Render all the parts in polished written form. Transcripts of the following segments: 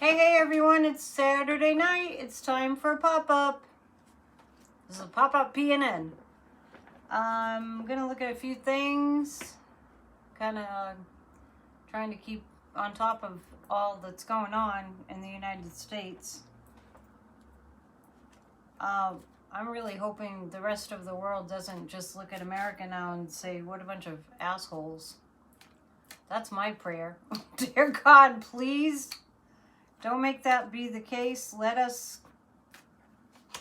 Hey everyone, it's Saturday night. It's time for a pop-up. This is a pop-up PNN. I'm gonna look at a few things, kind of trying to keep on top of all that's going on in the United States. I'm really hoping the rest of the world doesn't just look at America now and say, what a bunch of assholes. That's my prayer. Dear God, please don't make that be the case. Let us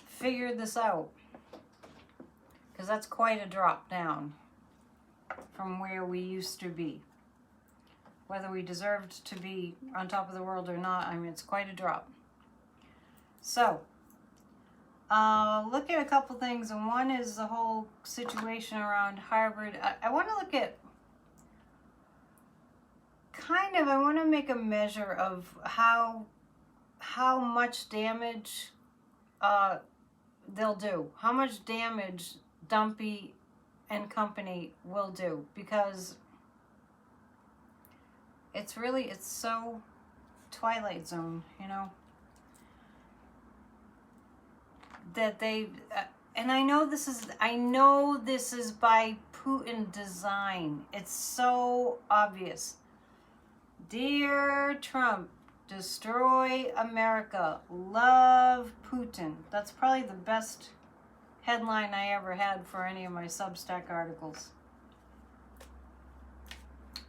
figure this out. Because that's quite a drop down from where we used to be. Whether we deserved to be on top of the world or not, I mean, it's quite a drop. So, look at a couple things. And one is the whole situation around Harvard. I want to look at I want to make a measure of how much damage they'll do. How much damage Dumpy and company will do. Because it's so Twilight Zone, you know. That they, and I know this is by Putin design. It's so obvious. Dear Trump, destroy America. Love Putin. That's probably the best headline I ever had for any of my Substack articles.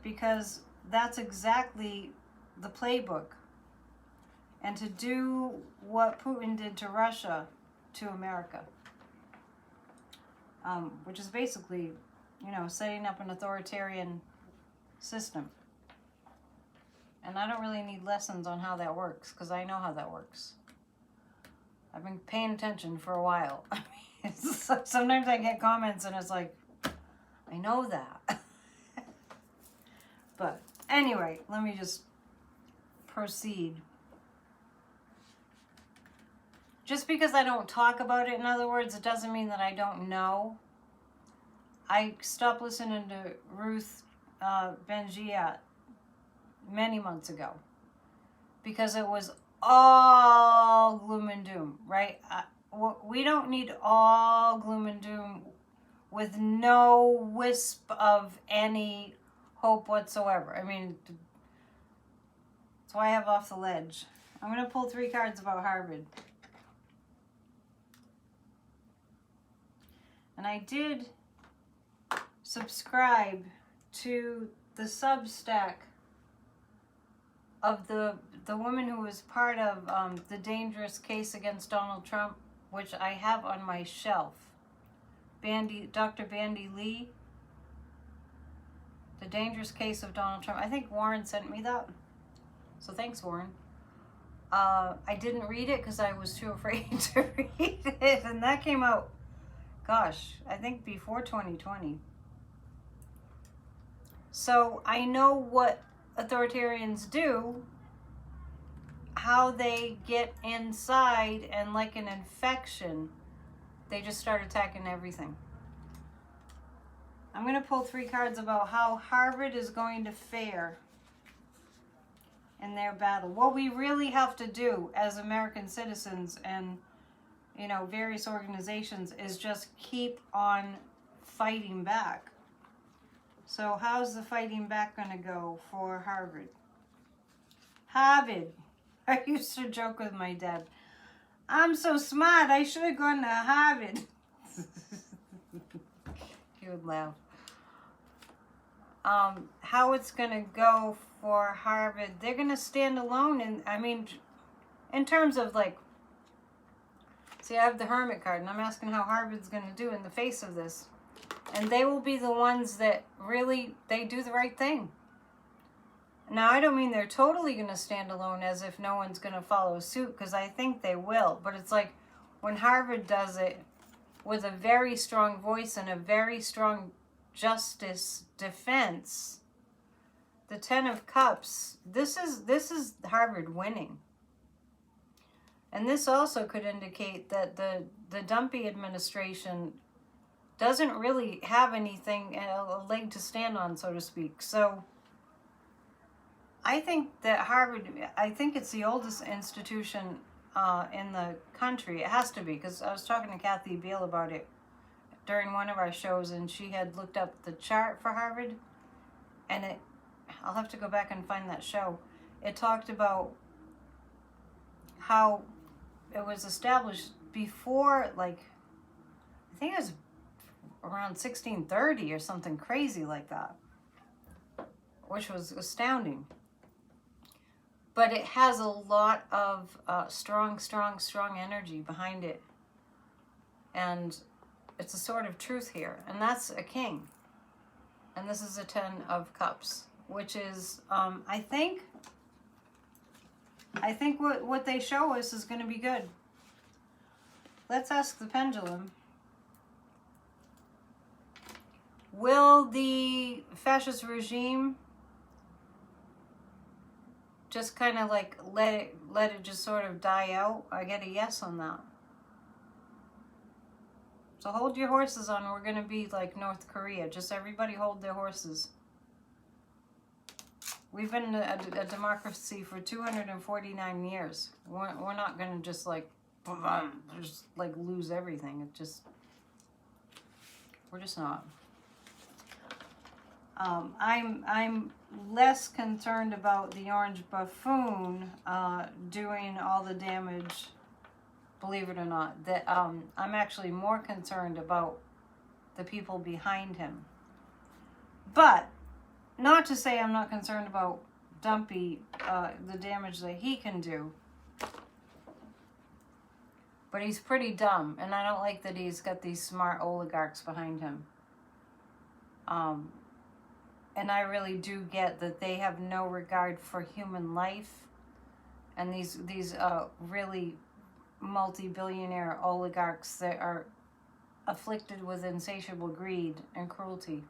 Because that's exactly the playbook. And to do what Putin did to Russia, to America. Which is basically, you know, setting up an authoritarian system. And I don't really need lessons on how that works, because I know how that works. I've been paying attention for a while. I mean, sometimes I get comments and it's like, I know that. But anyway, let me just proceed. Just because I don't talk about it, in other words, it doesn't mean that I don't know. I stopped listening to Ruth Bengiat many months ago because it was all gloom and doom, right? We don't need all gloom and doom with no wisp of any hope whatsoever. I mean, that's why I have Off the Ledge. I'm going to pull 3 cards about Harvard. And I did subscribe to the Substack of the woman who was part of the dangerous case against Donald Trump, which I have on my shelf. Dr. Bandy Lee. The dangerous case of Donald Trump. I think Warren sent me that. So thanks, Warren. I didn't read it because I was too afraid to read it. And that came out, gosh, I think before 2020. So I know what authoritarians do, how they get inside, and like an infection, they just start attacking everything. I'm going to pull 3 cards about how Harvard is going to fare in their battle. What we really have to do as American citizens and, you know, various organizations is just keep on fighting back. So how's the fighting back going to go for Harvard? Harvard. I used to joke with my dad. I'm so smart, I should have gone to Harvard. He would laugh. How it's going to go for Harvard. They're going to stand alone. And I mean, in terms of like, see, I have the Hermit card, and I'm asking how Harvard's going to do in the face of this. And they will be the ones that really, they do the right thing. Now, I don't mean they're totally going to stand alone as if no one's going to follow suit, because I think they will. But it's like when Harvard does it with a very strong voice and a very strong justice defense, the 10 of Cups, this is Harvard winning. And this also could indicate that the Dumpy administration doesn't really have anything, a leg to stand on, so to speak. So I think that Harvard, I think it's the oldest institution in the country. It has to be, because I was talking to Kathy Beal about it during one of our shows, and she had looked up the chart for Harvard, and I'll have to go back and find that show. It talked about how it was established before, like, I think it was around 1630 or something crazy like that, which was astounding. But it has a lot of strong energy behind it. And it's a sort of truth here. And that's a king. And this is a 10 of cups, which is, I think what they show us is going to be good. Let's ask the pendulum. Will the fascist regime just kind of like let it just sort of die out? I get a yes on that. So hold your horses on. We're going to be like North Korea. Just everybody hold their horses. We've been a democracy for 249 years. We're not going to just like lose everything. It just, we're just not. I'm less concerned about the orange buffoon doing all the damage, believe it or not. That I'm actually more concerned about the people behind him. But not to say I'm not concerned about Dumpy, the damage that he can do. But he's pretty dumb, and I don't like that he's got these smart oligarchs behind him. And I really do get that they have no regard for human life. And these really multi-billionaire oligarchs that are afflicted with insatiable greed and cruelty.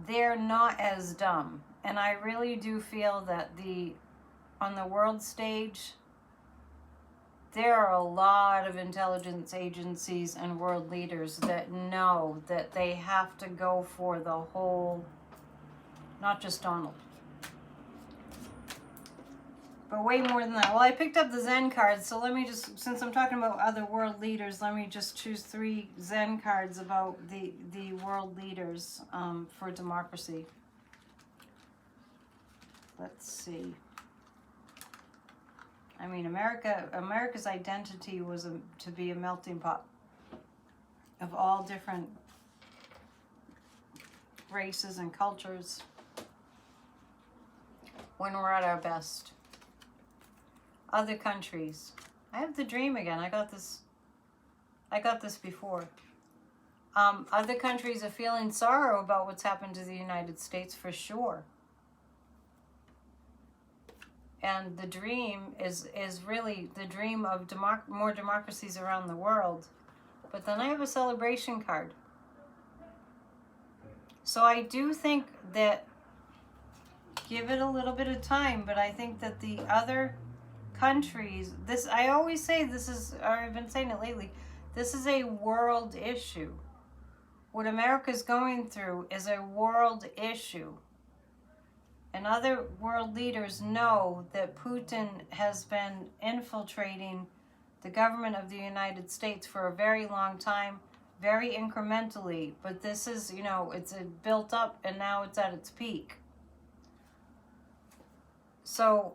They're not as dumb. And I really do feel that on the world stage, there are a lot of intelligence agencies and world leaders that know that they have to go for the whole, not just Donald, but way more than that. Well, I picked up the Zen cards, so let me just, since I'm talking about other world leaders, let me just choose 3 Zen cards about the world leaders for democracy. Let's see. I mean, America's identity was to be a melting pot of all different races and cultures when we're at our best. Other countries. I have the dream again. I got this before. Other countries are feeling sorrow about what's happened to the United States for sure. And the dream is really the dream of more democracies around the world. But then I have a celebration card. So I do think that, give it a little bit of time, but I think that the other countries, I always say this is, or I've been saying it lately, this is a world issue. What America's going through is a world issue. And other world leaders know that Putin has been infiltrating the government of the United States for a very long time, very incrementally. But this is, it's built up and now it's at its peak. So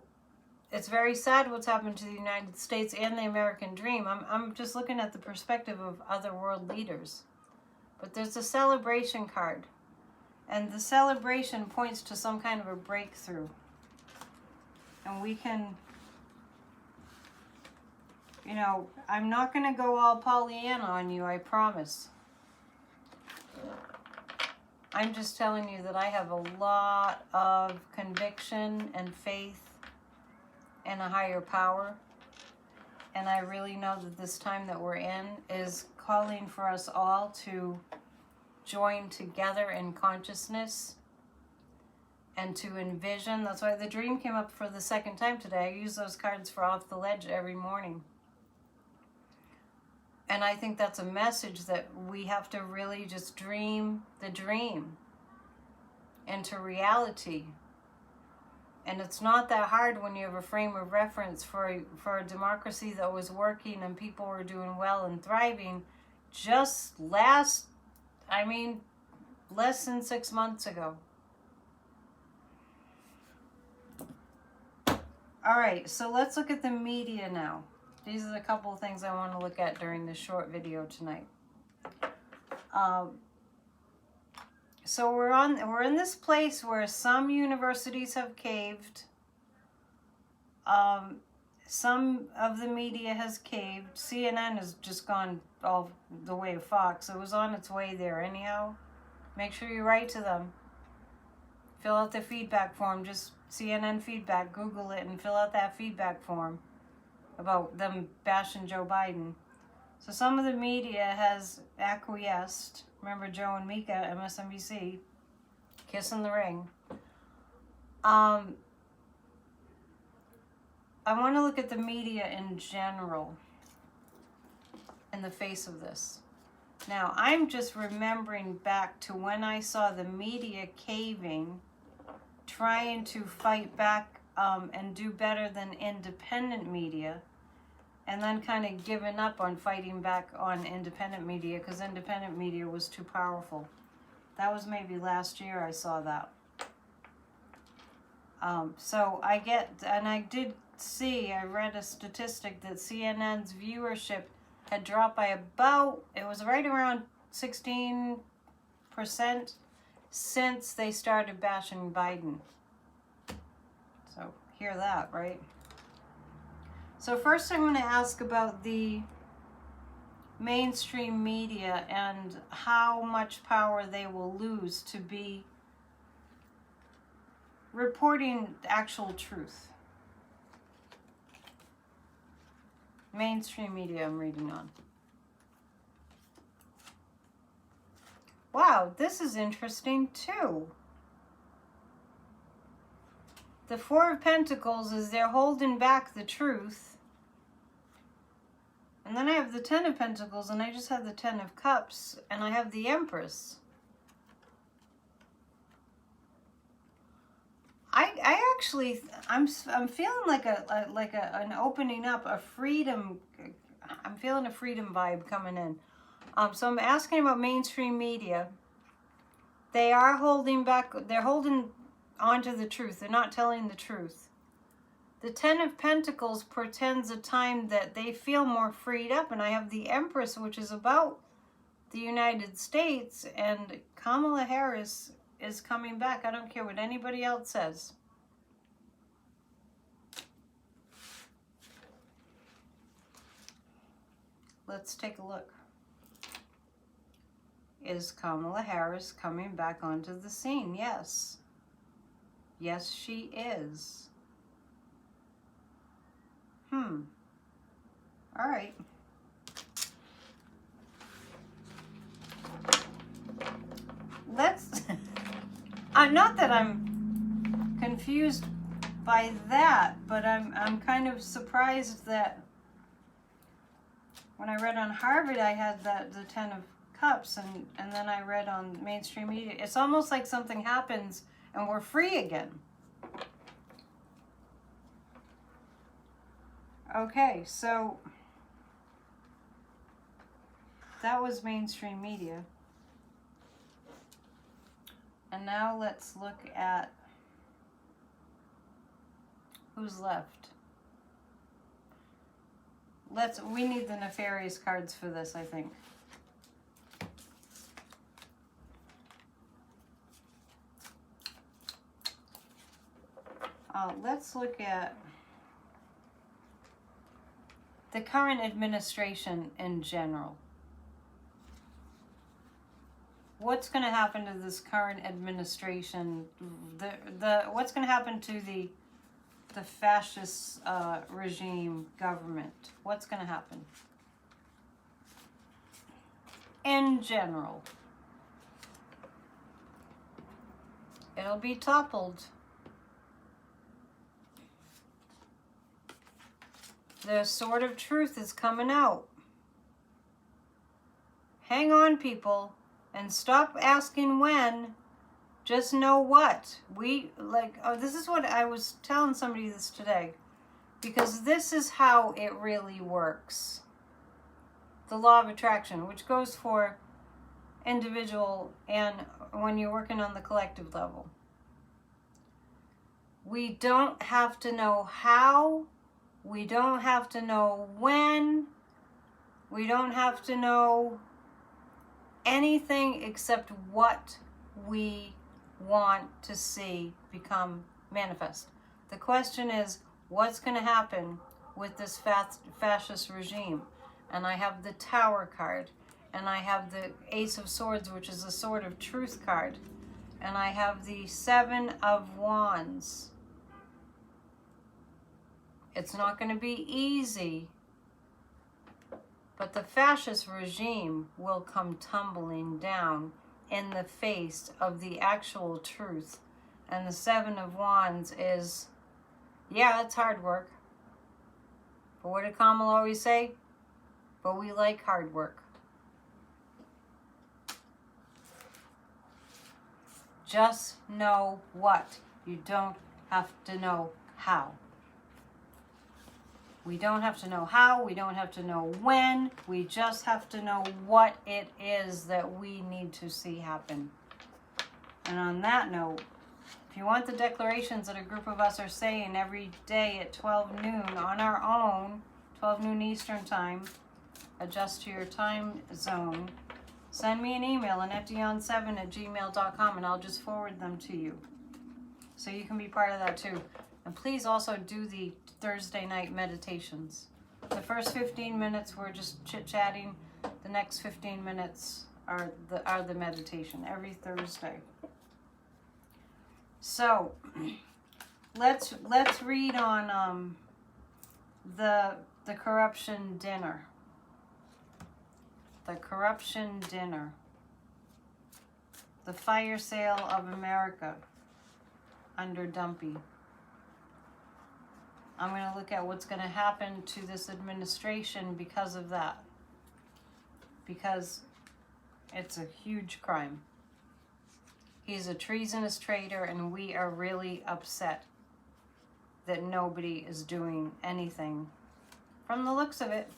it's very sad what's happened to the United States and the American dream. I'm just looking at the perspective of other world leaders. But there's a celebration card. And the celebration points to some kind of a breakthrough. And we can, I'm not going to go all Pollyanna on you, I promise. I'm just telling you that I have a lot of conviction and faith in a higher power. And I really know that this time that we're in is calling for us all to join together in consciousness and to envision. That's why the dream came up for the second time today. I use those cards for Off the Ledge every morning. And I think that's a message that we have to really just dream the dream into reality. And it's not that hard when you have a frame of reference for a democracy that was working and people were doing well and thriving just less than 6 months ago. All right, so let's look at the media now. These are the couple of things I want to look at during this short video tonight. So we're in this place where some universities have caved. Some of the media has caved. CNN has just gone all the way to Fox. It was on its way there anyhow. Make sure you write to them. Fill out the feedback form. Just CNN feedback. Google it and fill out that feedback form about them bashing Joe Biden. So some of the media has acquiesced. Remember Joe and Mika, MSNBC, kissing the ring. I want to look at the media in general in the face of this. Now, I'm just remembering back to when I saw the media caving, trying to fight back and do better than independent media, and then kind of giving up on fighting back on independent media because independent media was too powerful. That was maybe last year I saw that. So I read a statistic that CNN's viewership had dropped by about, it was right around 16% since they started bashing Biden. So hear that, right? So first I want to ask about the mainstream media and how much power they will lose to be reporting actual truth. Mainstream media I'm reading on. Wow, this is interesting too. The Four of Pentacles is they're holding back the truth. And then I have the Ten of Pentacles, and I just have the Ten of Cups, and I have the Empress. I'm feeling like an opening up, a freedom. I'm feeling a freedom vibe coming in. So I'm asking about mainstream media. They are holding back. They're holding onto the truth. They're not telling the truth. The Ten of Pentacles portends a time that they feel more freed up, and I have the Empress, which is about the United States, and Kamala Harris is coming back. I don't care what anybody else says. Let's take a look. Is Kamala Harris coming back onto the scene? Yes. Yes, she is. All right. Let's, not that I'm confused by that, but I'm kind of surprised that when I read on Harvard, I had the Ten of Cups, and then I read on mainstream media. It's almost like something happens and we're free again. Okay, so that was mainstream media. And now let's look at who's left. We need the nefarious cards for this, I think. Let's look at the current administration in general. What's going to happen to this current administration? What's going to happen to the fascist regime government? What's going to happen? In general. It'll be toppled. The sword of truth is coming out. Hang on, people, and stop asking when. Just know what? This is what I was telling somebody this today. Because this is how it really works. The law of attraction, which goes for individual and when you're working on the collective level. We don't have to know how. We don't have to know when. We don't have to know anything except what we want to see become manifest. The question is, what's going to happen with this fascist regime? And I have the Tower card. And I have the Ace of Swords, which is a Sword of Truth card. And I have the Seven of Wands. It's not going to be easy. But the fascist regime will come tumbling down in the face of the actual truth. And the Seven of Wands is, yeah, it's hard work. But what did Kamal always say? But we like hard work. Just know what. You don't have to know how. We don't have to know how. We don't have to know when. We just have to know what it is that we need to see happen. And on that note, if you want the declarations that a group of us are saying every day at 12 noon on our own, 12 noon Eastern time, adjust to your time zone, send me an email, annetteon7@gmail.com, and I'll just forward them to you. So you can be part of that too. And please also do the Thursday night meditations. The first 15 minutes we're just chit-chatting. The next 15 minutes are the meditation every Thursday. So let's read on the corruption dinner. The corruption dinner. The fire sale of America under Dumpy. I'm going to look at what's going to happen to this administration because of that. Because it's a huge crime. He's a treasonous traitor, and we are really upset that nobody is doing anything from the looks of it.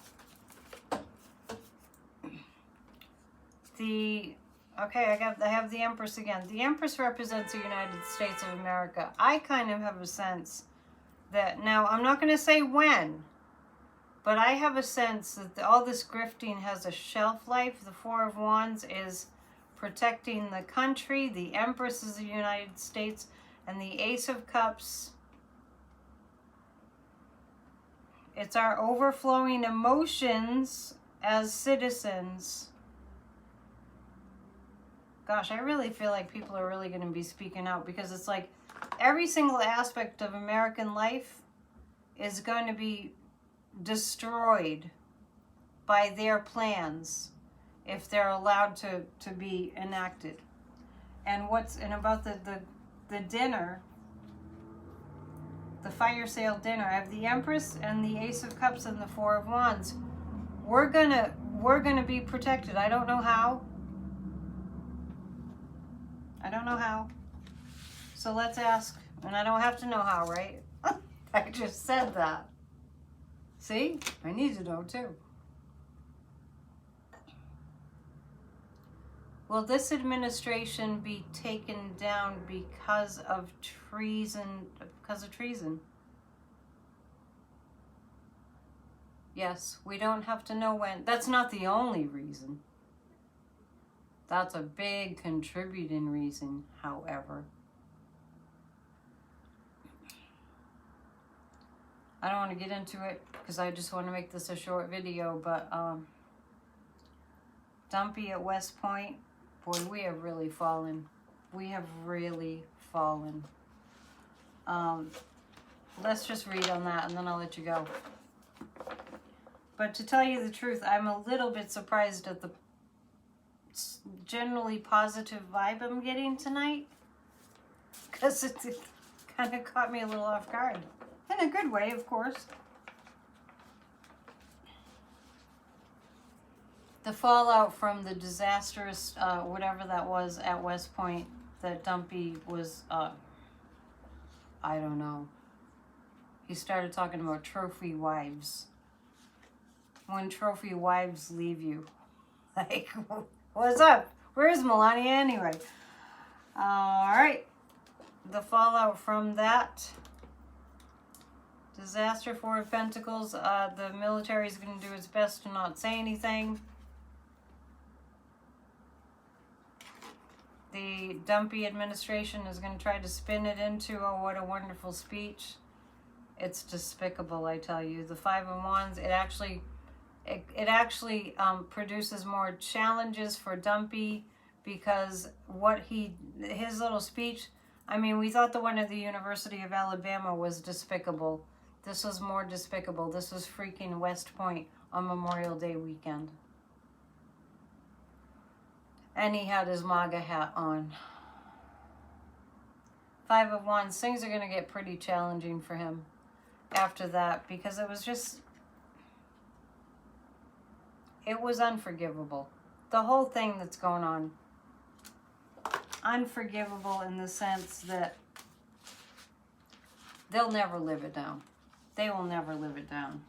I have the Empress again. The Empress represents the United States of America. I kind of have a sense that, now I'm not going to say when, but I have a sense that all this grifting has a shelf life. The Four of Wands is protecting the country. The Empress is the United States. And the Ace of Cups, it's our overflowing emotions as citizens. Gosh, I really feel like people are really going to be speaking out, because it's like every single aspect of American life is going to be destroyed by their plans if they're allowed to be enacted. And about the dinner, the fire sale dinner, I have the Empress and the Ace of Cups and the Four of Wands. We're gonna be protected. I don't know how. So let's ask, and I don't have to know how, right? I just said that. See? I need to know too. Will this administration be taken down because of treason? Yes, we don't have to know when. That's not the only reason. That's a big contributing reason, however. I don't want to get into it because I just want to make this a short video, but Dumpy at West Point, boy, we have really fallen. We have really fallen. Let's just read on that and then I'll let you go. But to tell you the truth, I'm a little bit surprised at the generally positive vibe I'm getting tonight, because it kind of caught me a little off guard. In a good way, of course. The fallout from the disastrous, whatever that was at West Point, that Dumpy was, I don't know. He started talking about trophy wives. When trophy wives leave you. Like, what's up? Where is Melania anyway? Alright. The fallout from that. Disaster, Four of Pentacles. The military is going to do its best to not say anything. The Dumpy administration is going to try to spin it into, oh, what a wonderful speech. It's despicable, I tell you. The Five of Wands, it actually produces more challenges for Dumpy, because his little speech, I mean, we thought the one at the University of Alabama was despicable. This was more despicable. This was freaking West Point on Memorial Day weekend. And he had his MAGA hat on. Five of Wands, things are going to get pretty challenging for him after that, because it was unforgivable. The whole thing that's going on. Unforgivable in the sense that they'll never live it down. They will never live it down.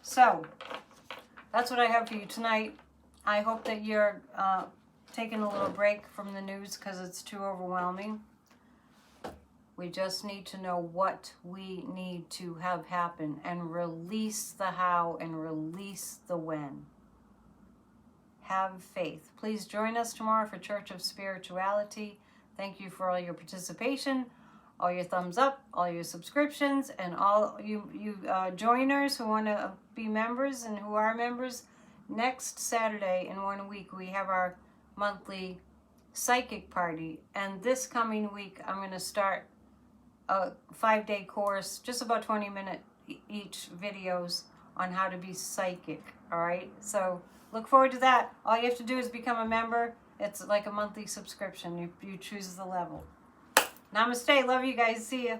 So, that's what I have for you tonight. I hope that you're taking a little break from the news because it's too overwhelming. We just need to know what we need to have happen and release the how and release the when. Have faith. Please join us tomorrow for Church of Spirituality. Thank you for all your participation, all your thumbs up, all your subscriptions, and all you joiners who want to be members and who are members. Next Saturday in 1 week, we have our monthly psychic party. And this coming week, I'm going to start a 5-day course, just about 20-minute each videos on how to be psychic. All right. So look forward to that. All you have to do is become a member. It's like a monthly subscription. You choose the level. Namaste. Love you guys. See ya.